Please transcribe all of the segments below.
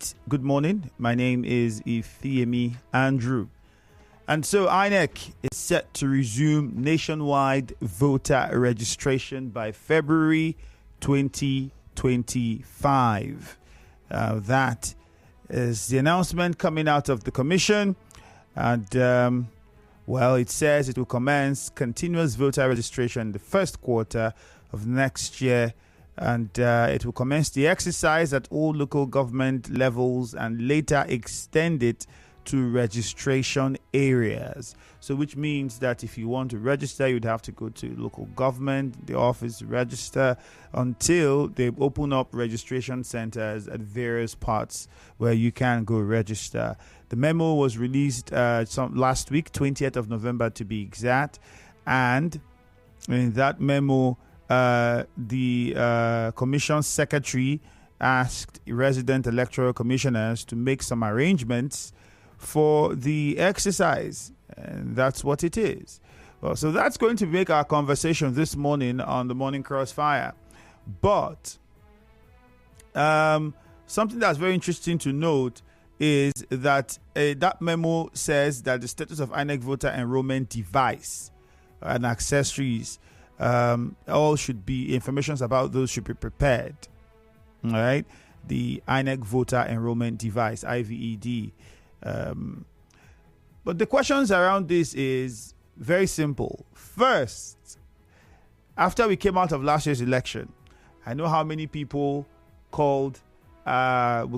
right. Good morning. My name is Ifeemi Andrew. And so INEC is set to resume nationwide voter registration by February 2025. That is the announcement coming out of the commission. And, it says it will commence continuous voter registration in the first quarter of next year. And it will commence the exercise at all local government levels and later extend it to registration areas. So which means that if you want to register, you'd have to go to local government, the office, register until they open up registration centers at various parts where you can go register. The memo was released last week, 20th of November to be exact. And in that memo, the commission secretary asked resident electoral commissioners to make some arrangements for the exercise, and that's what it is. Well, so that's going to make our conversation this morning on the Morning Crossfire. But something that's very interesting to note is that that memo says that the status of INEC voter enrollment device and accessories, all should be, information about those should be prepared. All right, the INEC voter enrollment device, IVED. But the questions around this is very simple. First, after we came out of last year's election, I know how many people would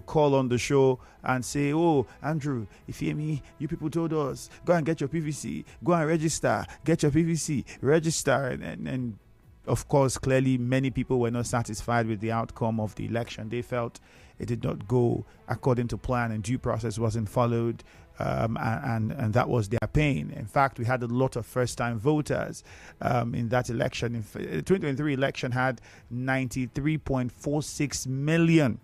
call on the show and say, "Oh, Andrew, Ifeemi, you people told us, go and get your PVC, go and register, get your PVC, register." And of course, clearly, many people were not satisfied with the outcome of the election. They felt it did not go according to plan and due process wasn't followed. And that was their pain. In fact, we had a lot of first-time voters in that election. The 2023 election had 93.46 million.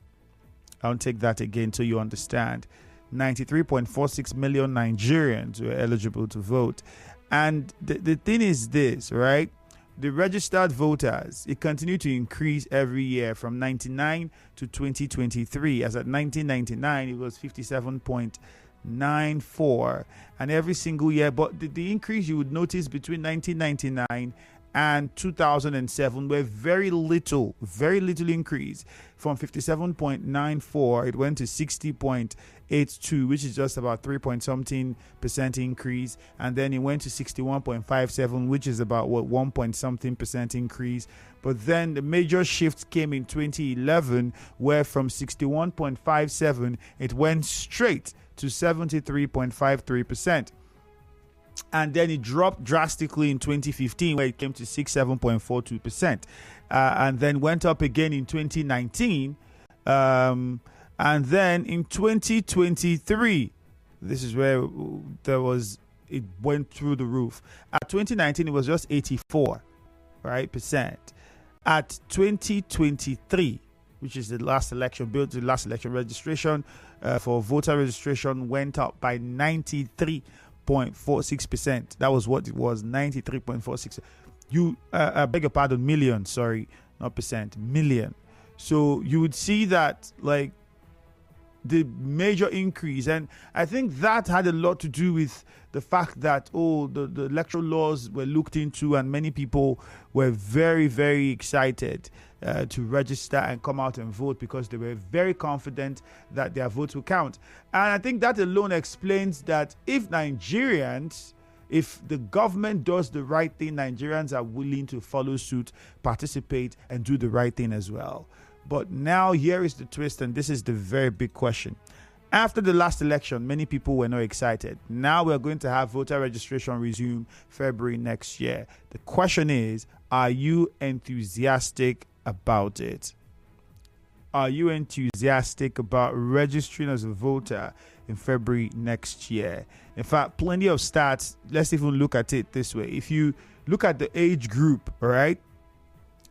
I'll take that again so you understand. 93.46 million Nigerians were eligible to vote. And the thing is this, right? The registered voters, it continued to increase every year from 99 to 2023. As at 1999, it was 57.94. And every single year, but the increase you would notice between 1999 and 2007 were very little increase. From 57.94, it went to 60.82, which is just about 3-point-something% increase. And then it went to 61.57, which is about 1-point-something% increase. But then the major shift came in 2011, where from 61.57, it went straight to 73.53%. And then it dropped drastically in 2015, where it came to 67.42%. And then went up again in 2019. And then in 2023, this is where it went through the roof. At 2019, it was just 84%. At 2023, which is the last election, registration for voter registration went up by 93.46%. That was what it was, 93.46. I beg your pardon, million, sorry, not percent, million. So you would see that, like, the major increase, and I think that had a lot to do with the fact that the electoral laws were looked into, and many people were very, very excited to register and come out and vote because they were very confident that their votes will count. And I think that alone explains that if the government does the right thing, Nigerians are willing to follow suit, participate, and do the right thing as well. But now here is the twist, and this is the very big question. After the last election, many people were not excited. Now we're going to have voter registration resume February next year. The question is, are you enthusiastic about it? Are you enthusiastic about registering as a voter in February next year? In fact, plenty of stats. Let's even look at it this way. If you look at the age group, all right,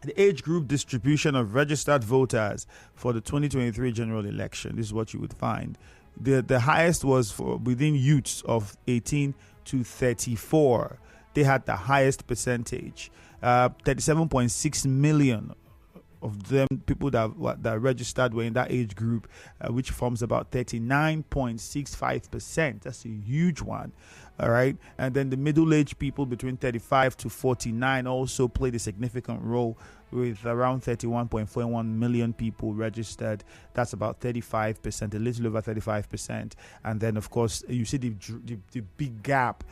the age group distribution of registered voters for the 2023 general election, this is what you would find. The highest was for within youths of 18 to 34. They had the highest percentage, 37.6 million of them, people that registered were in that age group, which forms about 39.65%. That's a huge one. All right. And then the middle-aged people between 35 to 49 also played a significant role, with around 31.41 million people registered. That's about 35%, a little over 35%. And then, of course, you see the big gap,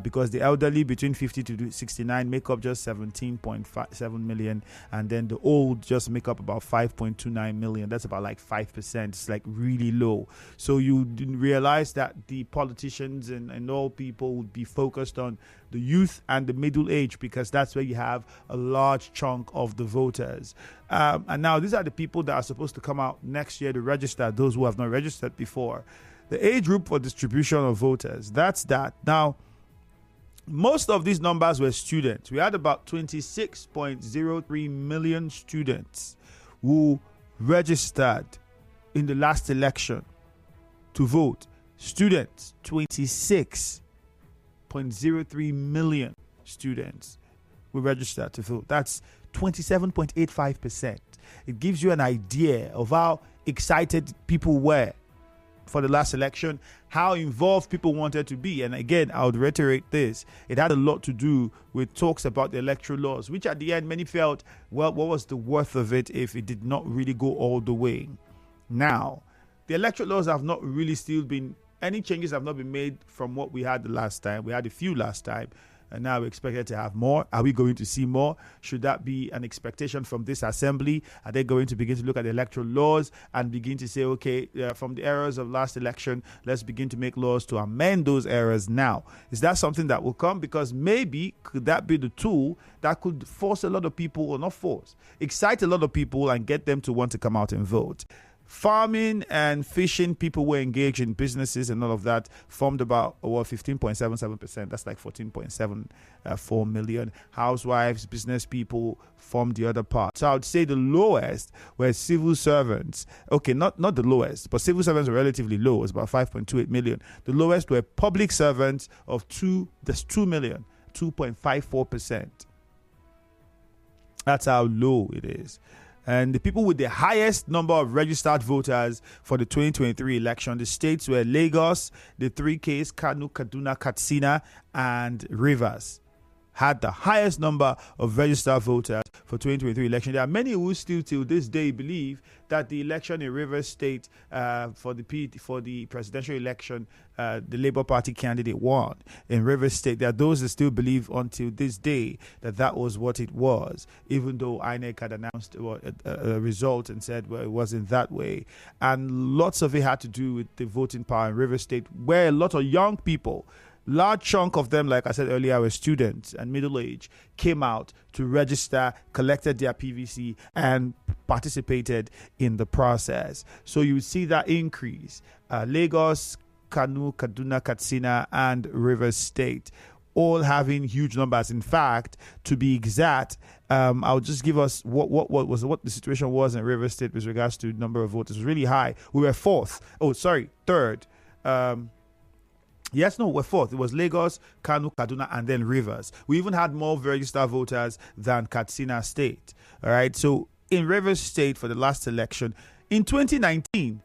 because the elderly between 50 to 69 make up just 17.7 million. And then the old just make up about 5.29 million. That's about like 5%. It's like really low. So you didn't realize that the politicians and all people would be focused on the youth and the middle age, because that's where you have a large chunk of the voters. And now these are the people that are supposed to come out next year to register, those who have not registered before. The age group for distribution of voters, that's that. Now, most of these numbers were students. We had about 26.03 million students who registered in the last election to vote. Students, 26.03 million students who registered to vote. That's 27.85%. It gives you an idea of how excited people were for the last election, how involved people wanted to be. And again, I would reiterate this. It had a lot to do with talks about the electoral laws, which at the end, many felt, well, what was the worth of it if it did not really go all the way? Now, the electoral laws have not really still been, any changes have not been made from what we had the last time. We had a few last time, and now we're expected to have more. Are we going to see more? Should that be an expectation from this assembly? Are they going to begin to look at the electoral laws and begin to say, okay, from the errors of last election, let's begin to make laws to amend those errors now? Is that something that will come? Because maybe could that be the tool that could force a lot of people, or not force, excite a lot of people and get them to want to come out and vote? Farming and fishing, people were engaged in businesses and all of that, formed about 15.77%. That's like 14.74 million. Housewives, business people formed the other part. So I would say the lowest were civil servants. Okay, not the lowest, but civil servants were relatively low. It's about 5.28 million. The lowest were public servants of 2 million, 2.54%. That's how low it is. And the people with the highest number of registered voters for the 2023 election, the states were Lagos, the 3Ks, Kano, Kaduna, Katsina, and Rivers, had the highest number of registered voters for 2023 election. There are many who still till this day believe that the election in Rivers State for the presidential election, the Labour Party candidate won in Rivers State. There are those that still believe until this day that was what it was, even though INEC had announced a result and said, well, it wasn't that way. And lots of it had to do with the voting power in Rivers State, where a lot of young people, large chunk of them, like I said earlier, were students and middle age, came out to register, collected their PVC, and participated in the process. So you see that increase. Lagos, Kano, Kaduna, Katsina, and Rivers State, all having huge numbers. In fact, to be exact, I'll just give us what the situation was in Rivers State with regards to number of voters. It was really high. We were third. We're fourth. It was Lagos, Kano, Kaduna, and then Rivers. We even had more registered voters than Katsina State. All right. So in Rivers State for the last election, in 2019,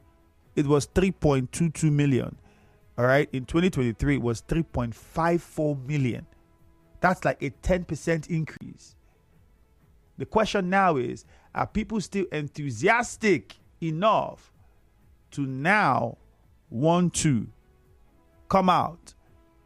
it was 3.22 million. All right. In 2023, it was 3.54 million. That's like a 10% increase. The question now is, are people still enthusiastic enough to now want to come out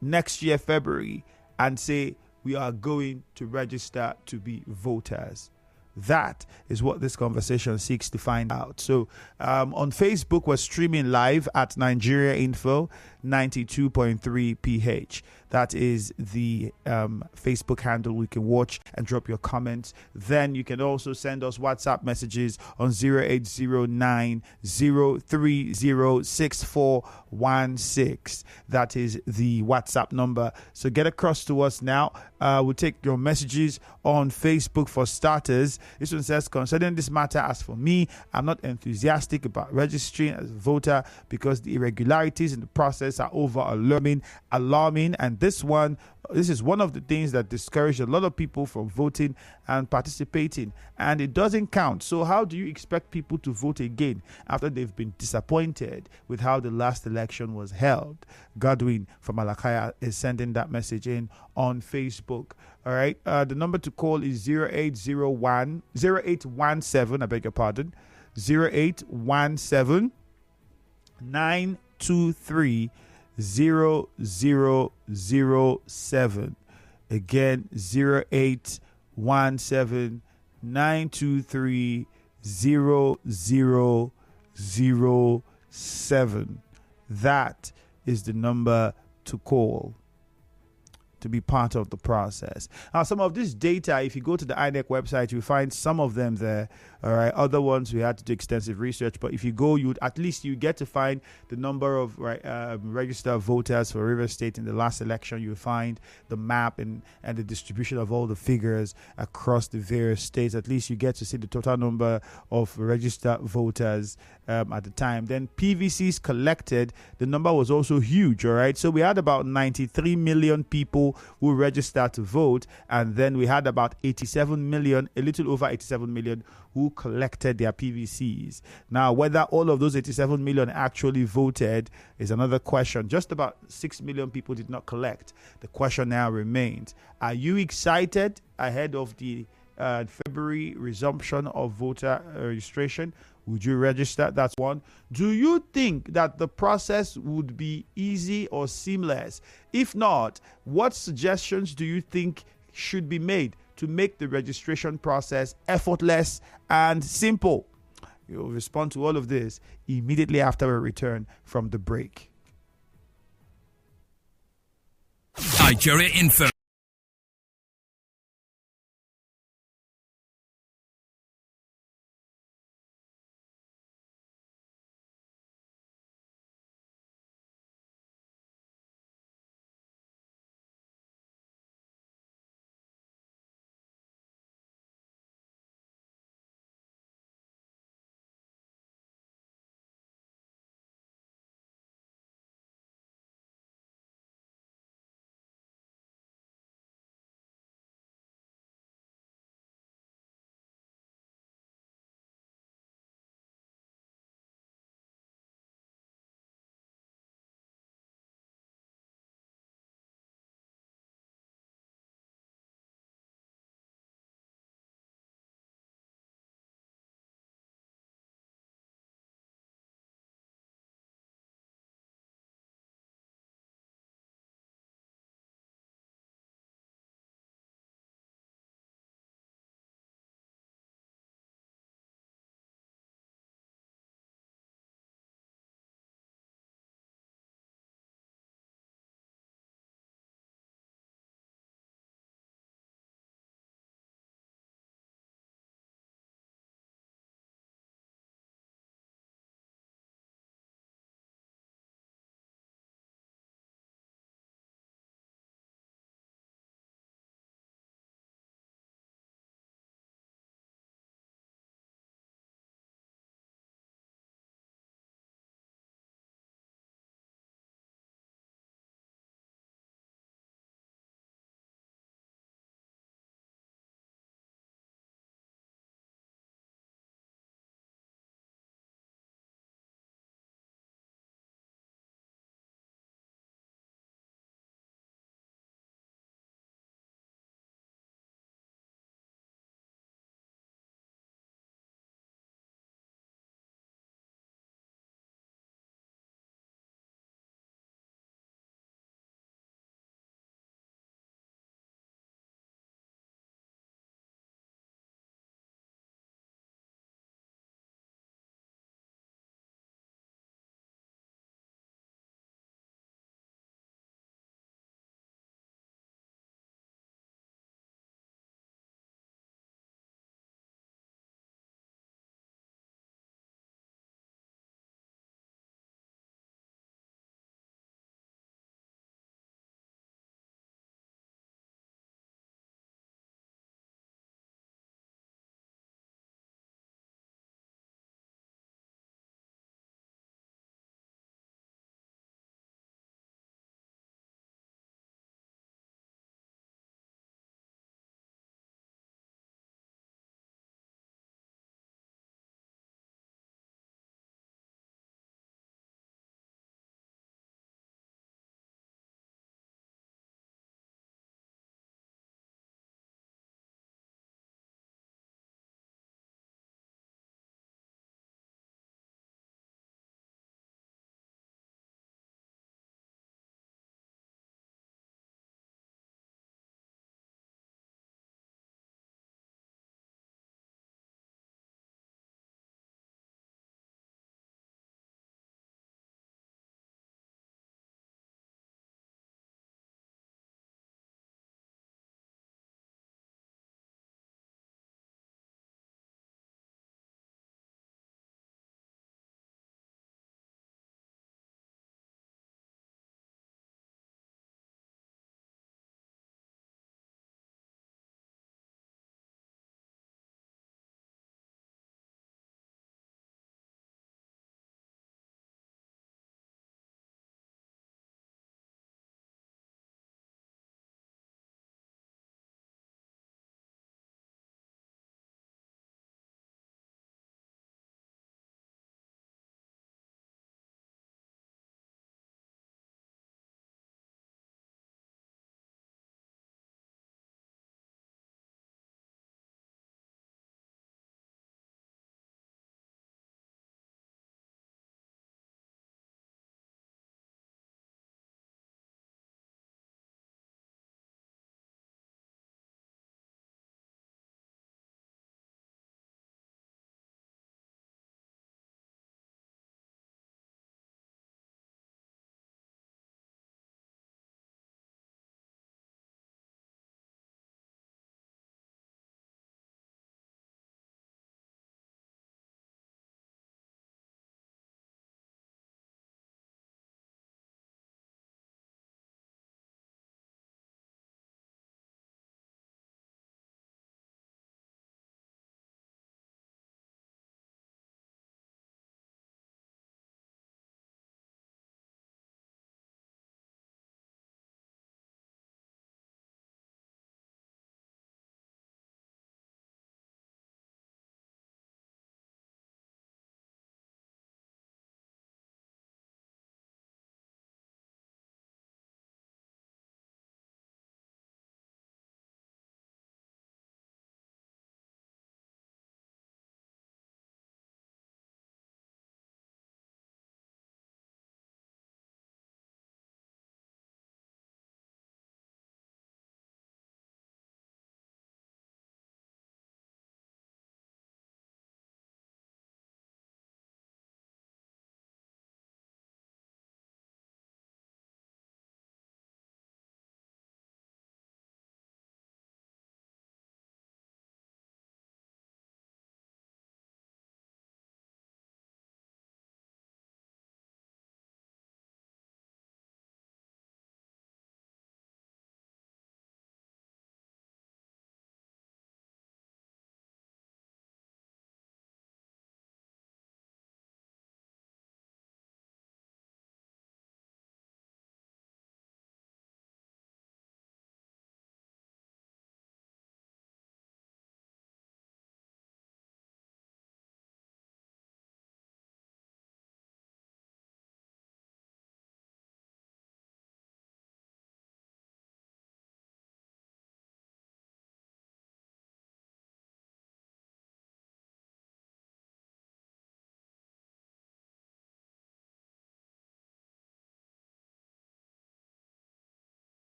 next year, February, and say we are going to register to be voters? That is what this conversation seeks to find out. So on Facebook, we're streaming live at Nigeria Info 92.3 PH. That is the Facebook handle. We can watch and drop your comments. Then you can also send us WhatsApp messages on 0809-030-6416. That is the WhatsApp number. So get across to us now. We'll take your messages on Facebook for starters. This one says, concerning this matter, as for me, I'm not enthusiastic about registering as a voter because the irregularities in the process are over alarming, and this is one of the things that discouraged a lot of people from voting and participating, and it doesn't count. So how do you expect people to vote again after they've been disappointed with how the last election was held? Godwin from Alakaya is sending that message in on Facebook. All right, the number to call is 0817, I beg your pardon, 0817 923 0007. Again, 0817 923 0007. That is the number to call to be part of the process. Now, some of this data, if you go to the INEC website, you find some of them there. All right, other ones we had to do extensive research, but if you go, you get to find the number of registered voters for Rivers State in the last election. You find the map and the distribution of all the figures across the various states. At least you get to see the total number of registered voters at the time. Then PVCs collected, the number was also huge. All right, so we had about 93 million people who registered to vote, and then we had about 87 million, a little over 87 million, who collected their PVCs. Now, whether all of those 87 million actually voted is another question. Just about 6 million people did not collect. The question now remains, are you excited ahead of the February resumption of voter registration? Would you register? That's one. Do you think that the process would be easy or seamless? If not, what suggestions do you think should be made to make the registration process effortless and simple? You'll respond to all of this immediately after we return from the break. Nigeria Info.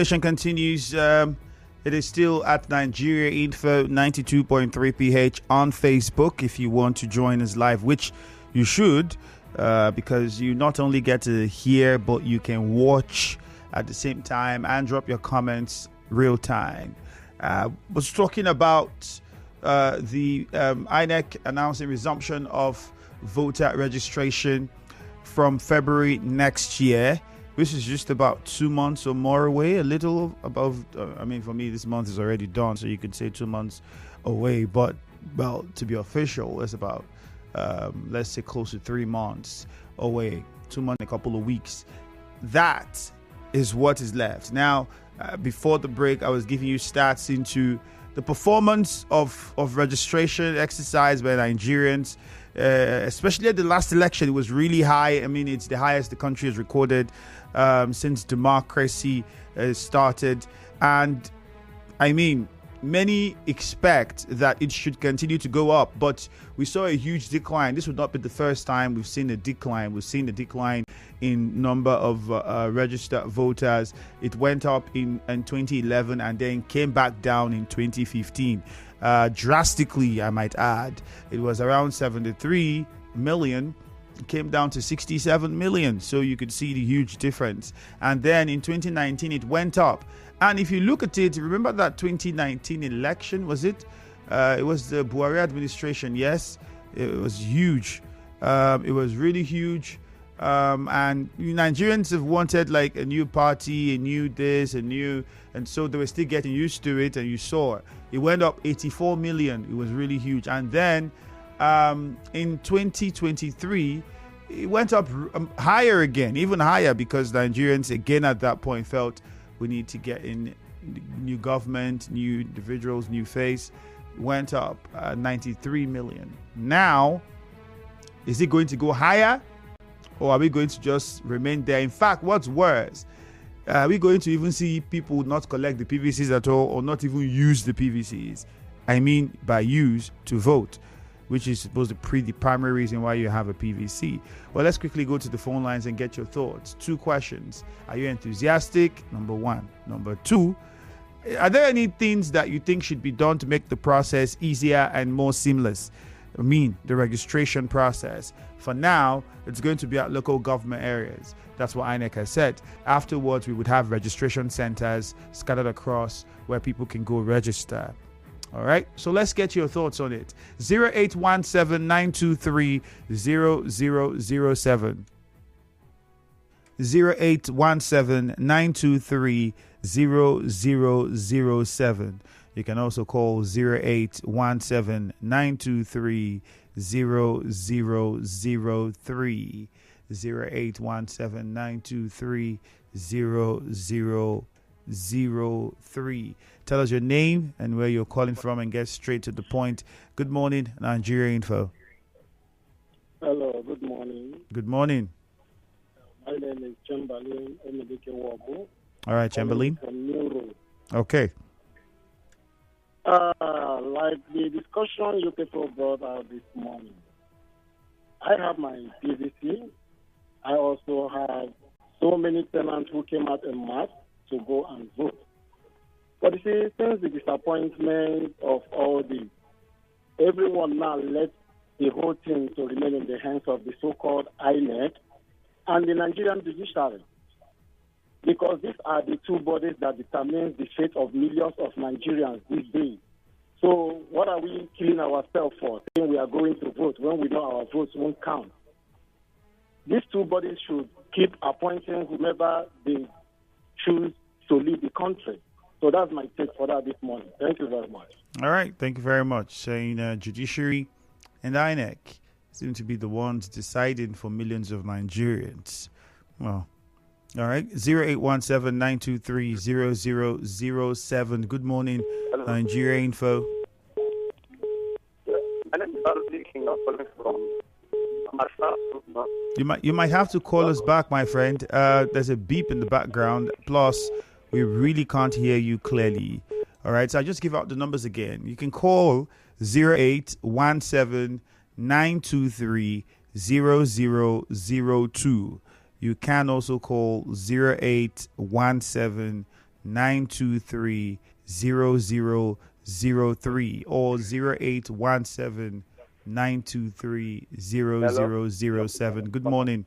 Session continues. It is still at Nigeria Info 92.3 PH on Facebook if you want to join us live, which you should, because you not only get to hear, but you can watch at the same time and drop your comments real time. Was talking about the INEC announcing resumption of voter registration from February next year, which is just about 2 months or more away, a little above. For me, this month is already done, so you could say 2 months away. But, well, to be official, it's about, let's say, close to 3 months away, 2 months, a couple of weeks. That is what is left. Now, before the break, I was giving you stats into the performance of registration exercise by Nigerians. Especially at the last election, it was really high. I mean, it's the highest the country has recorded since democracy started. And I mean, many expect that it should continue to go up, but we saw a huge decline. This would not be the first time we've seen a decline. We've seen a decline in number of registered voters. It went up in 2011 and then came back down in 2015. Drastically, I might add. It was around 73 million. It came down to 67 million. So you could see the huge difference. And then in 2019, it went up. And if you look at it, remember that 2019 election, was it? It was the Buhari administration. Yes, it was huge. It was really huge. And Nigerians have wanted like a new party, a new this, a new, and so they were still getting used to it. And you saw it went up 84 million. It was really huge. And then in 2023, it went up higher again, even higher, because Nigerians again at that point felt we need to get in new government, new individuals, new face. It went up 93 million. Now, is it going to go higher? Or are we going to just remain there? In fact, what's worse, are we going to even see people not collect the PVCs at all or not even use the PVCs? I mean, by use, to vote, which is supposed to be the primary reason why you have a PVC. Well, let's quickly go to the phone lines and get your thoughts. 2 questions. Are you enthusiastic? Number 1. Number 2, are there any things that you think should be done to make the process easier and more seamless? I mean, the registration process. For now, it's going to be at local government areas. That's what INEC has said. Afterwards, we would have registration centers scattered across where people can go register. All right, so let's get your thoughts on it. 0817-923-0007. 0817-923-0007. You can also call 0817-923-0003. 0817-923-0003. Tell us your name and where you're calling from and get straight to the point. Good morning, Nigeria Info. Hello, good morning. Good morning. My name is Chamberlain Emedike Wabu. All right, Chamberlain. From Neuro. Okay. Like the discussion you people brought out this morning, I have my PVC. I also have so many tenants who came out en masse to go and vote. But you see, since the disappointment of all this, everyone now lets the whole thing to remain in the hands of the so-called INEC and the Nigerian judiciary. Because these are the two bodies that determine the fate of millions of Nigerians these days. So what are we killing ourselves for, saying we are going to vote when we know our votes won't count? These two bodies should keep appointing whomever they choose to lead the country. So that's my take for that this morning. Thank you very much. All right, thank you very much. Saying judiciary and INEC seem to be the ones deciding for millions of Nigerians. Well, all right, 0817-923-0007. Good morning, Hello. Nigeria Info. You might have to call us back, my friend. There's a beep in the background. Plus, we really can't hear you clearly. All right, so I just give out the numbers again. You can call 0817-923-0002. You can also call 0817 923-0003 or 0817-923-0007. Good morning.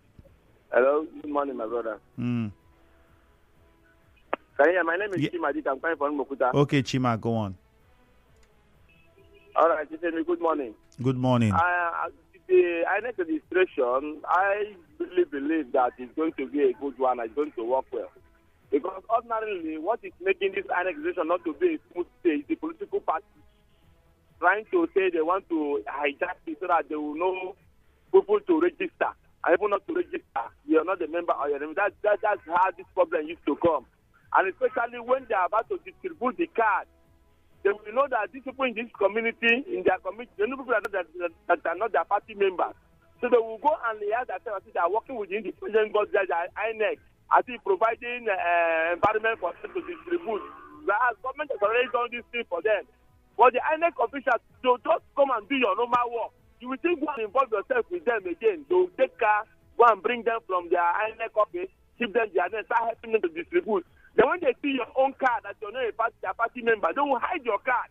Hello, good morning, my brother. Mm. My name is Chima. I'm calling from Mokuta. Okay, Chima, go on. All right, good morning. Good morning. The INEC registration, I really believe that it's going to be a good one. It's going to work well. Because ordinarily, what is making this INEC registration not to be a smooth state is the political party trying to say they want to hijack it so that they will know people to register. And even not to register, you are not a member of your name. That's how this problem used to come. And especially when they are about to distribute the card, they will know that these people in this community, in their community, they know people that are not their party members. So they will go and liaise themselves. They are working with the independent body, the INEC, as if providing environment for them to distribute. Whereas government has already done this thing for them. But the INEC officials, they'll just come and do your normal work. You will think go and involve yourself with them again. They will take car, go and bring them from their INEC office, keep them there, and then start helping them to distribute. Then when they see your own card that you're not a party member, they will hide your card.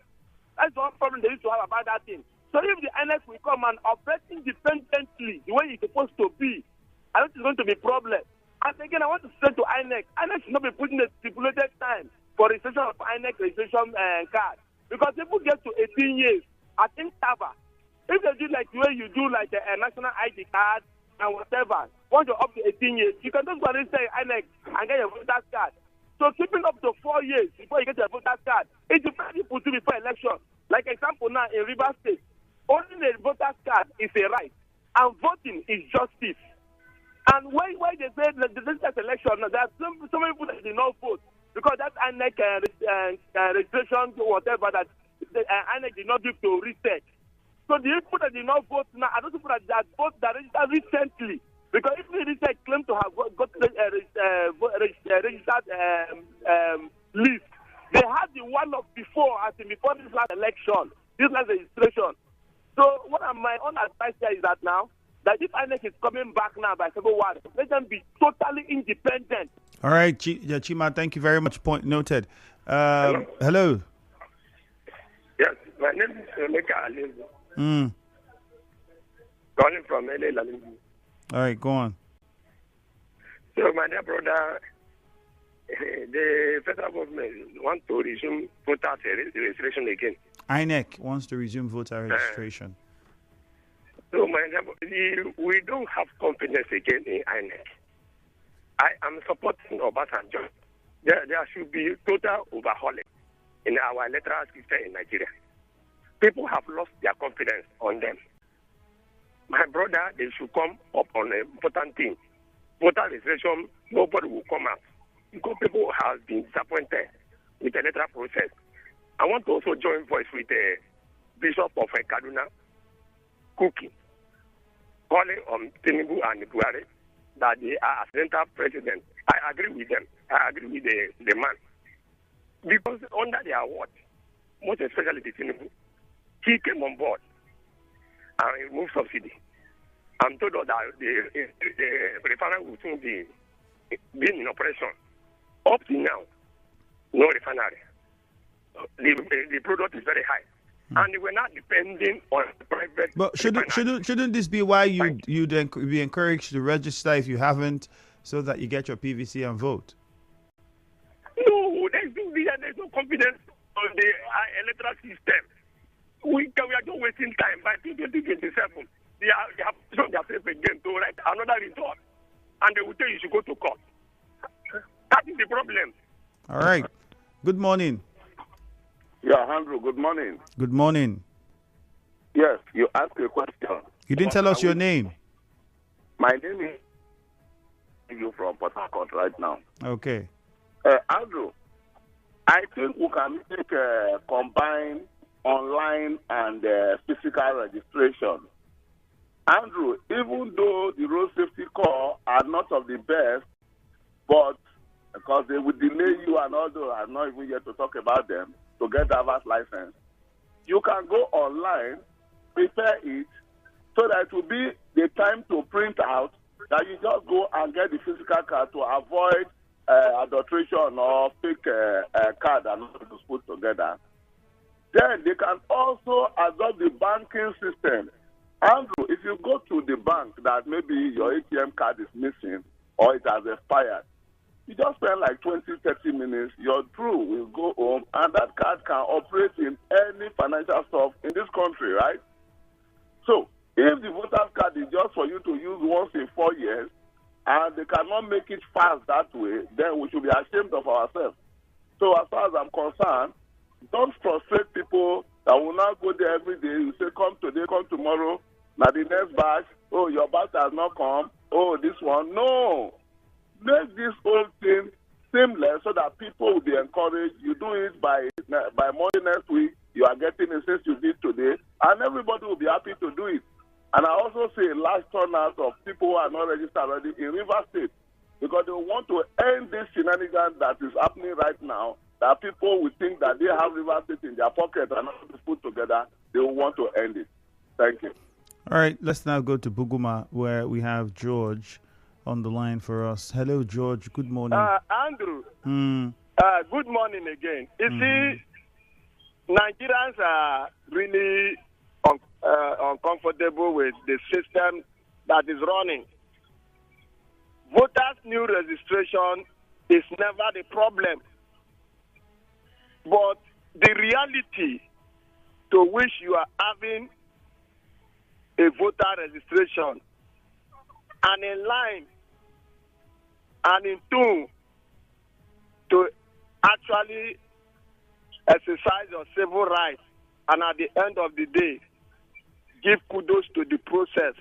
That's one problem they used to have about that thing. So if the INEC will come and operate independently, the way it's supposed to be, I don't think it's going to be a problem. And again, I want to say to INEC should not be putting a stipulated time for registration of INEC registration card. Because people get to 18 years, I think if they do like the way you do like a national ID card and whatever, once you're up to 18 years, you can just go and say INEC and get your voter's card. So keeping up to 4 years before you get your voter's card, it's very people to before election. Like example now in Rivers State, owning a voter's card is a right, and voting is justice. And why they say that this election, there are so many people that did not vote because that INEC registration, whatever that INEC did not do to research. So the people that did not vote now are those people that vote that registered recently. Because if the research claim to have got registered list, they had the one of before, as in before this last election, this last registration. So what my own advice here is that now, that if INEC is coming back now by February, let them be totally independent. All right, Chima, thank you very much. Point noted. Hello. Yes, my name is Emeka Alingu. Calling from LA Lalingu. All right, go on. So, my dear brother, the federal government wants to resume voter registration again. INEC wants to resume voter registration. So, my dear, we don't have confidence again in INEC. I am supporting Obasanjo. There should be total overhauling in our electoral system in Nigeria. People have lost their confidence on them. My brother, they should come up on an important thing. Voter registration, nobody will come out. Because people have been disappointed with the electoral process. I want to also join voice with the Bishop of Kaduna, Kuki, calling on Tinubu and Buhari that they are accidental president. I agree with them. I agree with the man. Because under their watch, most especially the Tinubu, he came on board and removed subsidy. I'm told that the refinery will soon be in operation. Up to now, no refinery. The product is very high. And we're not depending on private. But shouldn't this be why you'd be encouraged to register if you haven't, so that you get your PVC and vote? No, there's no confidence on the electoral system. We are just wasting time. By 2027, they have shown themselves again to write another result, and they will tell you should go to court. That is the problem. All right. Good morning. Yeah, Andrew, good morning. Good morning. Yes, you asked a question. You didn't tell us your name. My name is you from Port Harcourt right now. Okay. Andrew, I think we can make combine online and physical registration. Andrew, even though the road safety corps are not of the best, but because they will delay you and although I'm not even yet to talk about them, to get driver's license, you can go online, prepare it, so that it will be the time to print out, that you just go and get the physical card to avoid adulteration or fake card and all to put together. Then they can also adopt the banking system. Andrew, if you go to the bank that maybe your ATM card is missing or it has expired, you just spend like 20, 30 minutes, your crew will go home, and that card can operate in any financial stuff in this country, right? So, if the voter's card is just for you to use once in 4 years, and they cannot make it fast that way, then we should be ashamed of ourselves. So, as far as I'm concerned, don't frustrate people that will not go there every day. You say, come today, come tomorrow. Now the next batch, oh, your batch has not come. Oh, this one. No. Make this whole thing seamless so that people will be encouraged. You do it by Monday next week. You are getting it since you did today. And everybody will be happy to do it. And I also see a large turnout of people who are not registered already in River State because they want to end this shenanigans that is happening right now, that people will think that they have River State in their pocket and not to put together. They will want to end it. Thank you. All right, let's now go to Buguma, where we have George on the line for us. Hello, George. Good morning. Andrew. Good morning again. You see, Nigerians are really uncomfortable with the system that is running. Voters' new registration is never the problem. But the reality to which you are having a voter registration and in line and in tune to actually exercise your civil rights and at the end of the day give kudos to the process,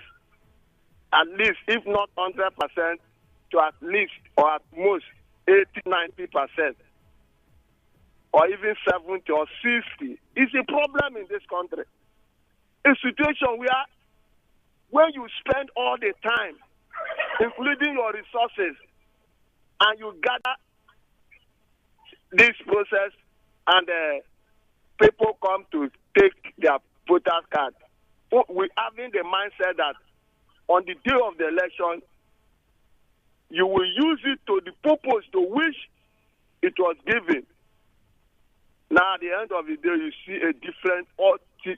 at least if not 100% to at least or at most 80-90% or even 70 or 60 is a problem in this country. A situation where when you spend all the time, including your resources, and you gather this process and people come to take their voter's card, we having the mindset that on the day of the election, you will use it to the purpose to which it was given. Now, at the end of the day, you see a different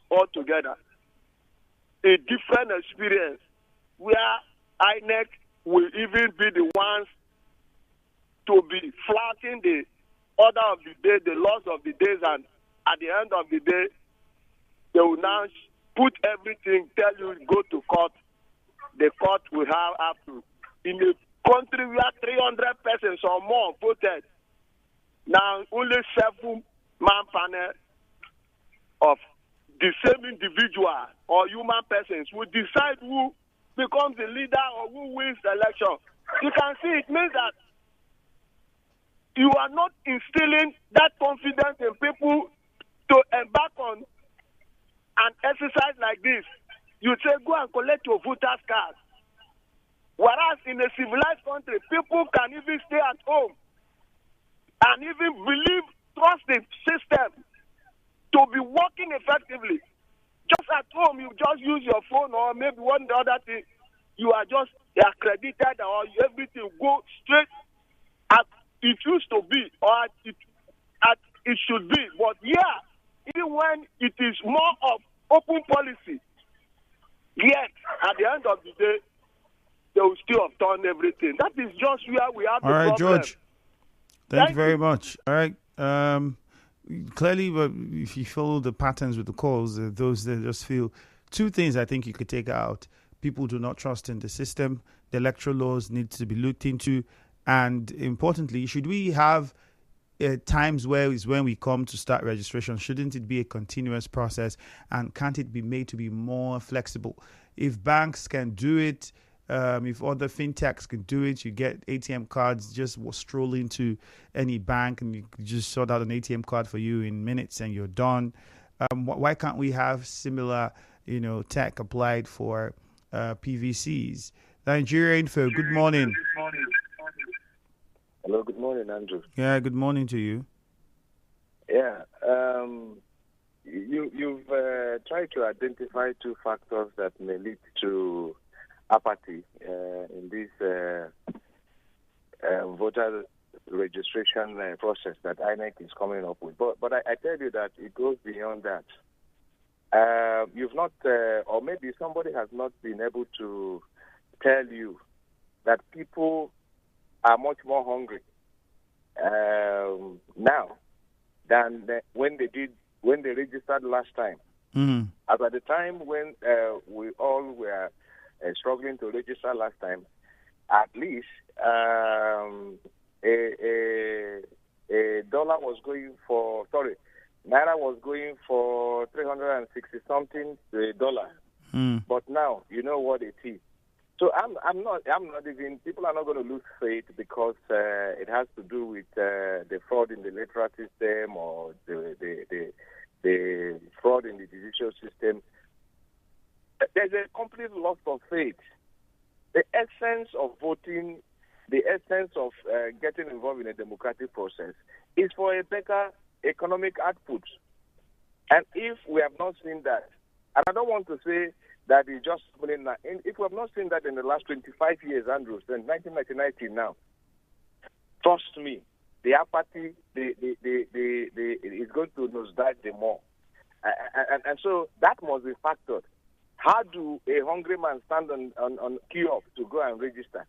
altogether. A different experience where INEC will even be the ones to be flouting the order of the day, the laws of the days, and at the end of the day, they will now put everything, tell you go to court. The court will have to. In a country where 300 persons or more voted, now only 7-man panel of the same individual or human persons will decide who becomes the leader or who wins the election. You can see it means that you are not instilling that confidence in people to embark on an exercise like this. You say, go and collect your voter's card. Whereas in a civilized country, people can even stay at home and even trust the system to be working effectively. Just at home, you just use your phone or maybe one the other thing. You are just accredited or everything go straight as it used to be or as it should be. But yeah, even when it is more of open policy, yet at the end of the day, they will still have done everything. That is just where we have the problem. All right, George. Thank you very much. All right. Clearly, if you follow the patterns with the calls, those that just feel two things I think you could take out. People do not trust in the system. The electoral laws need to be looked into. And importantly, should we have times where is when we come to start registration? Shouldn't it be a continuous process? And can't it be made to be more flexible? If banks can do it, if other fintechs can do it, you get ATM cards, just stroll into any bank and you just sort out an ATM card for you in minutes and you're done. Why can't we have similar, tech applied for PVCs? Nigeria Info, good morning. Hello, good morning, Andrew. Yeah, good morning to you. Yeah, you've tried to identify two factors that may lead to apathy in this voter registration process that INEC is coming up with. But I tell you that it goes beyond that. You've not, or maybe somebody has not been able to tell you that people are much more hungry now than when they registered last time. Mm-hmm. As at the time when we all were struggling to register last time, at least a dollar was going for, Naira was going for 360 something dollar. Mm. But now you know what it is. So I'm not even, people are not going to lose faith because it has to do with the fraud in the electoral system or the fraud in the judicial system. There's a complete loss of faith. The essence of voting, the essence of getting involved in a democratic process is for a better economic output. And if we have not seen that, and I don't want to say that it's just happening now, if we have not seen that in the last 25 years, Andrew, since 1999 till now, trust me, the apathy is going to nosedive the more. And so that must be factored. How do a hungry man stand on queue up to go and register?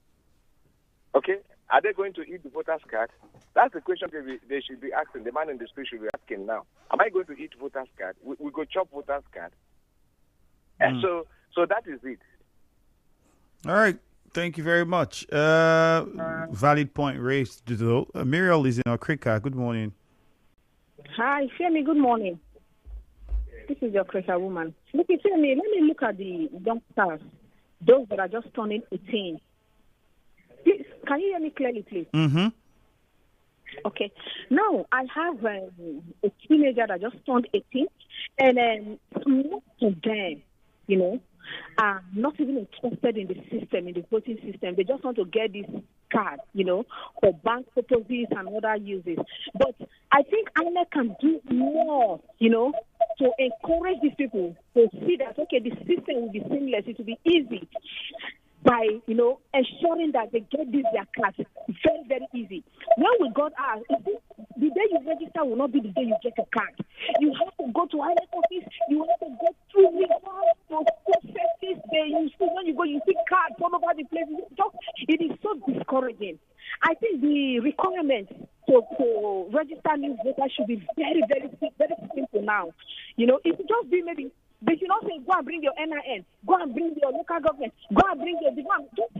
Okay? Are they going to eat the voter's card? That's the question they should be asking. The man in the street should be asking now. Am I going to eat voter's card? We go chop voter's card. And so that is it. All right. Thank you very much. Valid point raised, though. Muriel is in Okrika. Good morning. Hi, Femi. Good morning. This is your Okrika woman. Look, Femi, let me look at the youngsters, those that are just turning 18. Please, can you hear me clearly, please? Mm-hmm. Okay. Now, I have a teenager that just turned 18, and most of them, are not even interested in the system, in the voting system. They just want to get this card, for bank purposes and other uses. But I think INEC can do more, to encourage these people to see that, okay, the system will be seamless, it will be easy by, ensuring that they get their cards very, very easy. When we got ours, the day you register will not be the day you get a card. You have to go to INEC office, you have to go through legal processes. You see, when you go, you see cards all over the place. It is so discouraging. I think the requirement to register new voters should be very, very, very simple now. It should just be maybe, they should not say, go and bring your NIN, go and bring your local government, go and bring your divan. Just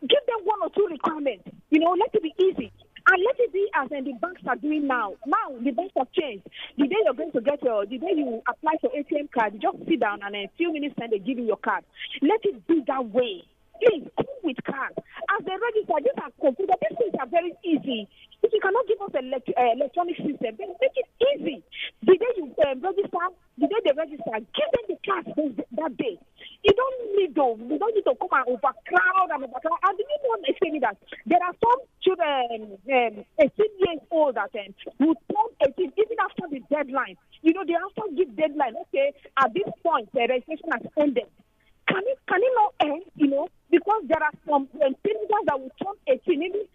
give them one or two requirements. Let it be easy. And let it be as the banks are doing now. Now, the banks have changed. The day you're going to get the day you apply for ATM card, you just sit down and in a few minutes time they give you your card. Let it be that way. Please, come with cards. As they register, these are computer. These things are very easy. If you cannot give us an electronic system, then make it easy. The day you register, the day they register, give them the cards that day. You don't need to come and overcrowd. And you want to say that there are some children, 18 years old that who turn 18 even after the deadline. They have to give deadline. Okay, at this point, the registration has ended. Can it not end? Because there are some teenagers that will turn 18 maybe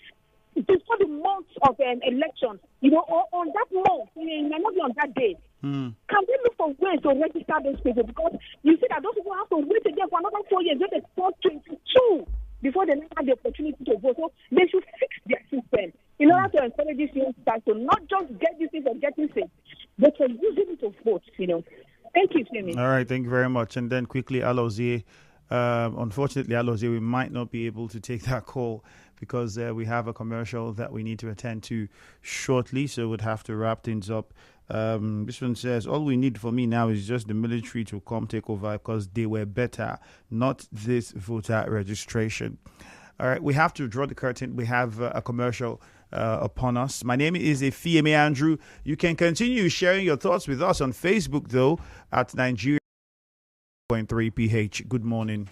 before the month of an election. Or on that month, it might not be on that day. Can they look for ways to register those people? Because you see that those people have to wait again for another 4 years. They turn 22 before they have the opportunity to vote. So they should fix their system in order to encourage these young guys to not just get this thing for getting sick, but for using it to vote. Thank you, Femi. All right, thank you very much. And then quickly, Alozie. Unfortunately, Alozie, we might not be able to take that call because we have a commercial that we need to attend to shortly, so we'd have to wrap things up. This one says, all we need for me now is just the military to come take over because they were better, not this voter registration. All right, we have to draw the curtain. We have a commercial upon us. My name is Effiemi Andrew. You can continue sharing your thoughts with us on Facebook, though, at Nigeria.3 PH. Good morning.